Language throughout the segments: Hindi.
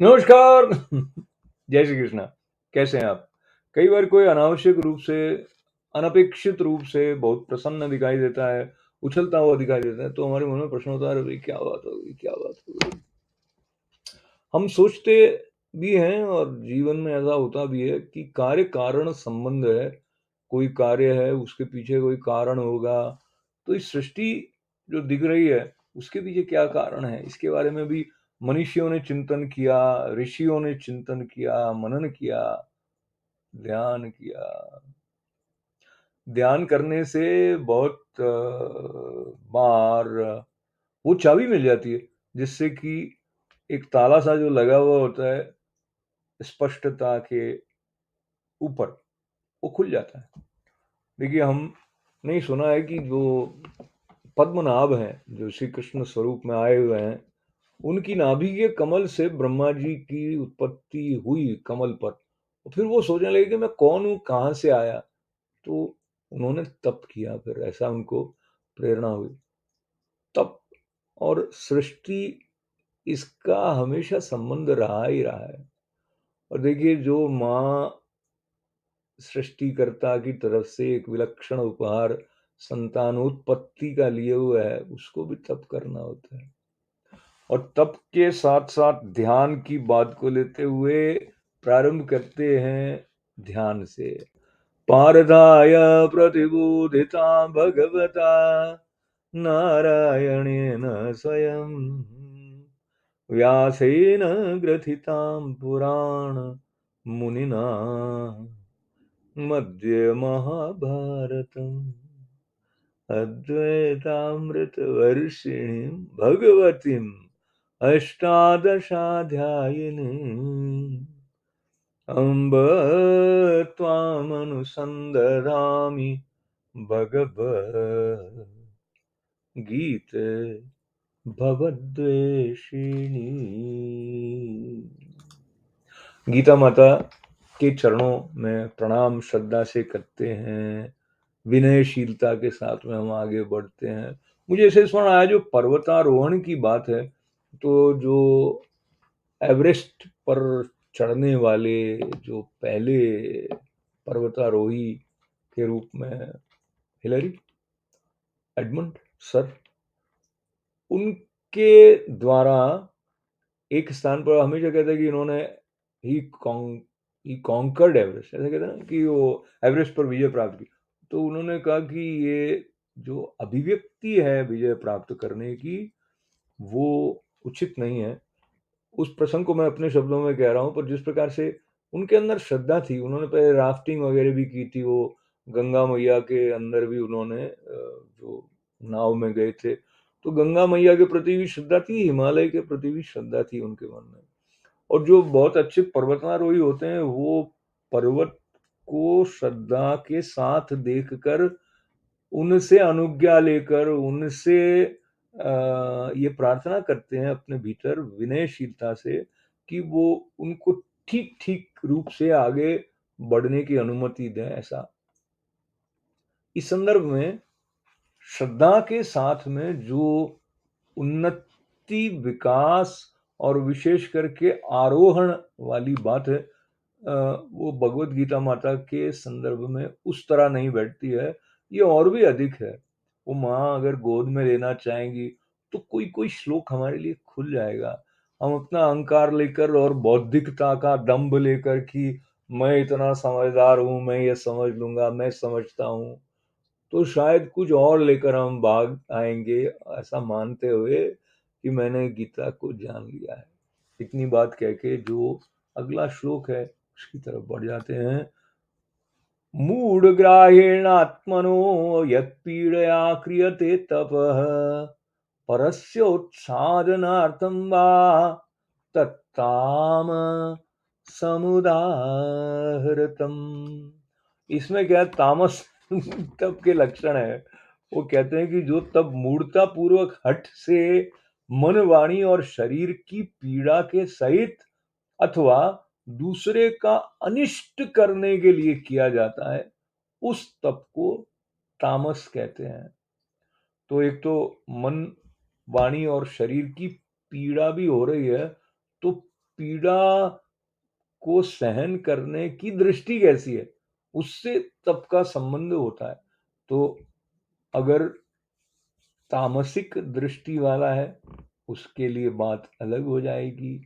नमस्कार। जय श्री कृष्णा। कैसे हैं आप? कई बार कोई अनावश्यक रूप से, अनपेक्षित रूप से बहुत प्रसन्न दिखाई देता है, उछलता हुआ दिखाई देता है, तो हमारे मन में प्रश्न होता है, अरे भाई क्या बात होगी, क्या बात होगी? हम सोचते भी हैं और जीवन में ऐसा होता भी है कि कार्य कारण संबंध है। कोई कार्य है, उसके पीछे कोई कारण होगा। तो इस सृष्टि जो दिख रही है, उसके पीछे क्या कारण है? इसके बारे में भी मनीषियों ने चिंतन किया, ऋषियों ने चिंतन किया, मनन किया, ध्यान किया। ध्यान करने से बहुत बार वो चाबी मिल जाती है, जिससे कि एक ताला-सा जो लगा हुआ होता है, स्पष्टता के ऊपर, वो खुल जाता है। देखिए, हमने ये सुना है कि जो पद्मनाभ हैं, जो श्री कृष्ण स्वरूप में आए हुए हैं, उनकी नाभि के कमल से ब्रह्मा जी की उत्पत्ति हुई कमल पर। और फिर वो सोचने लगे कि मैं कौन हूँ, कहाँ से आया? तो उन्होंने तप किया, फिर ऐसा उनको प्रेरणा हुई। तप और सृष्टि, इसका हमेशा संबंध रहा ही रहा है। और देखिए, जो माँ सृष्टिकर्ता की तरफ से एक विलक्षण उपहार संतानोत्पत्ति का लिए हुआ है, उसको भी तप करना होता है। और तप के साथ-साथ ध्यान की बात को लेते हुए प्रारंभ करते हैं ध्यान से। पार्थाय प्रतिबोधितां भगवता नारायणेन स्वयं व्यासेन ग्रथितां पुराणमुनिना मध्ये महाभारतम् अद्वैतामृतवर्षिणीं भगवतीम् अष्टादशाध्यायिनीम् अम्ब त्वामनुसन्दधामि भगवद्गीते भवद्वेषिणी। गीता माता के चरणों में प्रणाम श्रद्धा से करते हैं, विनयशीलता के साथ में हम आगे बढ़ते हैं। मुझे ऐसे स्मरण आया, जो पर्वतारोहण की बात है, तो जो एवरेस्ट पर चढ़ने वाले जो पहले पर्वतारोही के रूप में हिलरी एडमंड सर, उनके द्वारा एक स्थान पर हमेशा कहते हैं कि इन्होंने ही कॉन्कर्ड एवरेस्ट, ऐसा कहते हैं ना कि वो एवरेस्ट पर विजय प्राप्त की। तो उन्होंने कहा कि ये जो अभिव्यक्ति है विजय प्राप्त करने की, वो उचित नहीं है। उस प्रसंग को मैं अपने शब्दों में कह रहा हूँ, पर जिस प्रकार से उनके अंदर श्रद्धा थी, उन्होंने पहले राफ्टिंग वगैरह भी की थी, वो गंगा मैया के अंदर भी उन्होंने जो नाव में गए थे, तो गंगा मैया के प्रति भी श्रद्धा थी, हिमालय के प्रति भी श्रद्धा थी उनके मन में। और जो बहुत अच्छे पर्वतारोही होते हैं, वो पर्वत को श्रद्धा के साथ देखकर, उनसे अनुज्ञा लेकर, उनसे ये प्रार्थना करते हैं अपने भीतर विनयशीलता से कि वो उनको ठीक-ठीक रूप से आगे बढ़ने की अनुमति दें, ऐसा। इस संदर्भ में श्रद्धा के साथ में जो उन्नति, विकास और विशेष करके आरोहण वाली बात है, वो भगवत गीता माता के संदर्भ में उस तरह नहीं बैठती है, ये और भी अधिक है। वो माँ अगर गोद में लेना चाहेंगी, तो कोई-कोई श्लोक हमारे लिए खुल जाएगा। हम अपना अहंकार लेकर और बौद्धिकता का दंभ लेकर कि मैं इतना समझदार हूँ, मैं ये समझ लूँगा, मैं समझता हूँ, तो शायद कुछ और लेकर हम भाग आएँगे, ऐसा मानते हुए कि मैंने गीता को जान लिया है। इतनी बात कह के जो अगला श्लोक है, उसकी तरफ बढ़ जाते हैं। मूढग्राहेणात्मनो यत्पीडया क्रियते तपः परस्योत्साधनार्थं वा तत्ताम समुदाहृतम्। इसमें क्या है, तामस तप के लक्षण है। वो कहते हैं कि जो तप मूढ़ता पूर्वक हठ से मन, वाणी और शरीर की पीड़ा के सहित अथवा दूसरे का अनिष्ट करने के लिए किया जाता है, उस तप को तामस कहते हैं। तो एक तो मन, वाणी और शरीर की पीड़ा भी हो रही है, तो पीड़ा को सहन करने की दृष्टि कैसी है, उससे तप का संबंध होता है। तो अगर तामसिक दृष्टि वाला है, उसके लिए बात अलग हो जाएगी।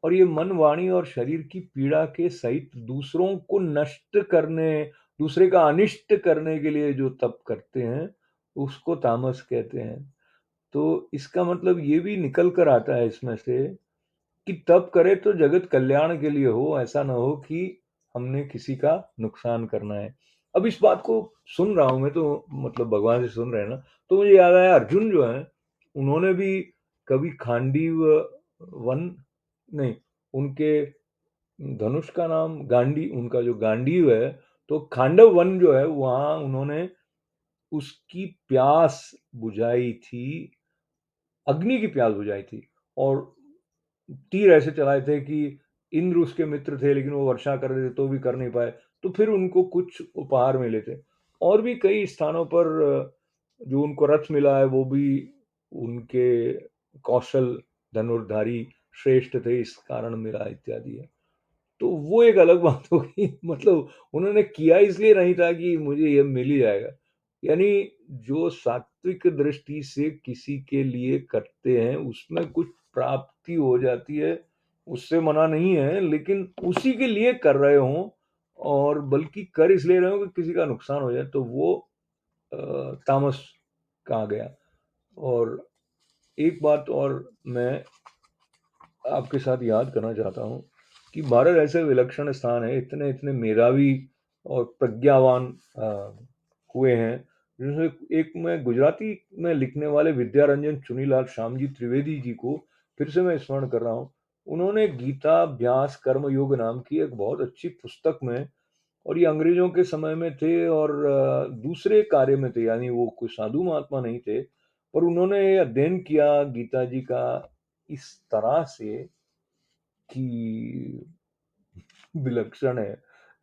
और ये मन, वाणी और शरीर की पीड़ा के सहित दूसरों को नष्ट करने, दूसरे का अनिष्ट करने के लिए जो तप करते हैं, उसको तामस कहते हैं। तो इसका मतलब ये भी निकल कर आता है इसमें से कि तप करे तो जगत कल्याण के लिए हो, ऐसा ना हो कि हमने किसी का नुकसान करना है। अब इस बात को सुन रहा हूँ मैं, तो मतलब भगवान से सुन रहे हैं ना, तो मुझे याद आया अर्जुन जो है, उन्होंने भी कभी खांडीव वन, नहीं, उनके धनुष का नाम गांडी, उनका जो गांडीव है, तो खांडव वन जो है, वहां उन्होंने उसकी प्यास बुझाई थी, अग्नि की प्यास बुझाई थी। और तीर ऐसे चलाए थे कि इंद्र उसके मित्र थे, लेकिन वो वर्षा कर रहे थे तो भी कर नहीं पाए। तो फिर उनको कुछ उपहार मिले थे। और भी कई स्थानों पर जो उनको रथ मिला है, वो भी उनके कौशल, धनुर्धारी श्रेष्ठ थे, इस कारण मिला इत्यादि है। तो वो एक अलग बात हो गई। मतलब उन्होंने किया इसलिए नहीं था कि मुझे ये मिल ही जाएगा। यानी जो सात्विक दृष्टि से किसी के लिए करते हैं, उसमें कुछ प्राप्ति हो जाती है, उससे मना नहीं है, लेकिन उसी के लिए कर रहे हों और बल्कि कर इसलिए रहे हो कि किसी का नुकसान हो जाए, तो वो तामस कहा गया। और एक बात और मैं आपके साथ याद करना चाहता हूँ कि भारत ऐसे विलक्षण स्थान है, इतने इतने मेधावी और प्रज्ञावान हुए हैं, जैसे एक मैं गुजराती में लिखने वाले विद्यारंजन चुनीलाल श्यामजी त्रिवेदी जी को फिर से मैं स्मरण कर रहा हूँ। उन्होंने गीता अभ्यास कर्म योग नाम की एक बहुत अच्छी पुस्तक में, और ये अंग्रेजों के समय में थे और दूसरे कार्य में थे, यानी वो कोई साधु महात्मा नहीं थे, पर उन्होंने अध्ययन किया गीता जी का इस तरह से कि विलक्षण है।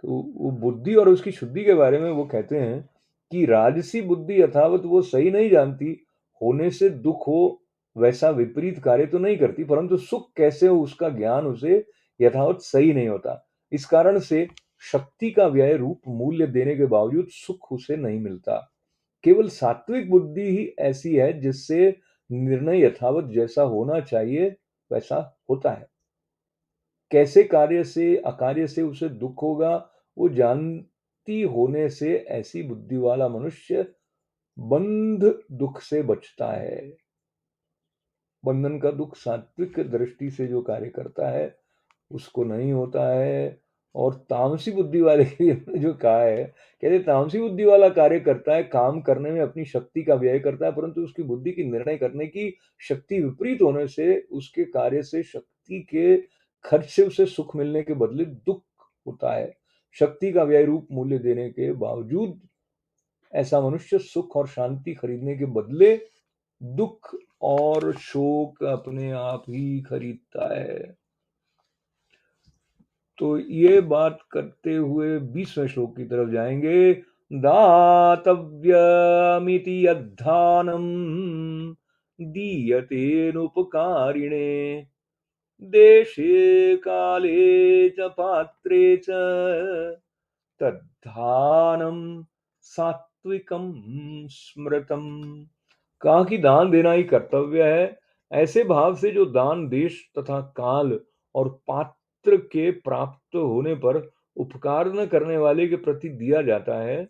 तो वो बुद्धि और उसकी शुद्धि के बारे में वो कहते हैं कि राजसी बुद्धि यथावत वो सही नहीं जानती, होने से दुख हो वैसा विपरीत कार्य तो नहीं करती, परंतु सुख कैसे हो उसका ज्ञान उसे यथावत सही नहीं होता। इस कारण से शक्ति का व्यय रूप मूल्य देने के बावजूद सुख उसे नहीं मिलता। केवल सात्विक बुद्धि ही ऐसी है जिससे निर्णय यथावत जैसा होना चाहिए वैसा होता है। कैसे कार्य से अकार्य से उसे दुख होगा, वो जानती होने से ऐसी बुद्धि वाला मनुष्य बंध दुख से बचता है। बंधन का दुख सात्विक दृष्टि से जो कार्य करता है उसको नहीं होता है। और तामसी बुद्धि वाले के लिए उन्होंने जो कहा है, कहते तामसी बुद्धि वाला कार्य करता है, काम करने में अपनी शक्ति का व्यय करता है, परंतु उसकी बुद्धि की निर्णय करने की शक्ति विपरीत होने से उसके कार्य से शक्ति के खर्च से उसे सुख मिलने के बदले दुख होता है। शक्ति का व्यय रूप मूल्य देने के बावजूद ऐसा मनुष्य सुख और शांति खरीदने के बदले दुख और शोक अपने आप ही खरीदता है। तो ये बात करते हुए 20वें श्लोक की तरफ जाएंगे। दातव्यमिति यद्दानं दीयतेनुपकारिणे देशे काले च पात्रे च तद्दानं सात्विकं स्मृतम। कहा कि दान देना ही कर्तव्य है। ऐसे भाव से जो दान देश तथा काल और पात्र के प्राप्त होने पर उपकार न करने वाले के प्रति दिया जाता है,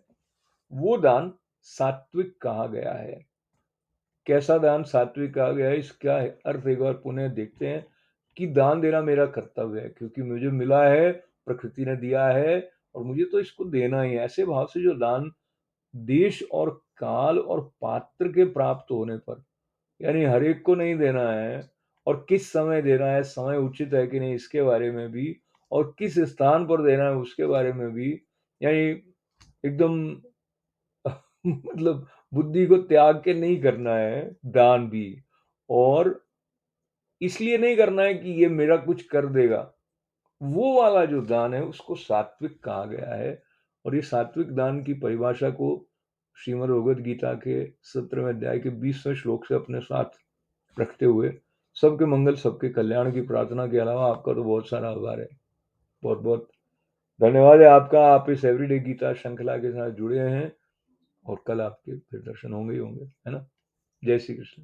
वो दान सात्विक कहा गया है। कैसा दान सात्विक कहा गया है, इसका अर्थ एक बार पुनः देखते हैं कि दान देना मेरा कर्तव्य है, क्योंकि मुझे मिला है, प्रकृति ने दिया है और मुझे तो इसको देना ही है। ऐसे भाव से जो दान देश और काल और पात्र के प्राप्त होने पर, यानी हर एक को नहीं देना है, और किस समय देना है, समय उचित है कि नहीं इसके बारे में भी, और किस स्थान पर देना है उसके बारे में भी, यानी एकदम मतलब बुद्धि को त्याग के नहीं करना है दान भी। और इसलिए नहीं करना है कि ये मेरा कुछ कर देगा, वो वाला जो दान है उसको सात्विक कहा गया है। और ये सात्विक दान की परिभाषा को श्रीमद् भगवद गीता के 17वें अध्याय के 20वें श्लोक से अपने साथ रखते हुए सबके मंगल, सबके कल्याण की प्रार्थना के अलावा आपका तो बहुत सारा आभार है। बहुत-बहुत धन्यवाद है आपका। आप इस एवरीडे गीता श्रृंखला के साथ जुड़े हैं और कल आपके फिर दर्शन होंगे ही होंगे, है ना? जय श्री कृष्ण।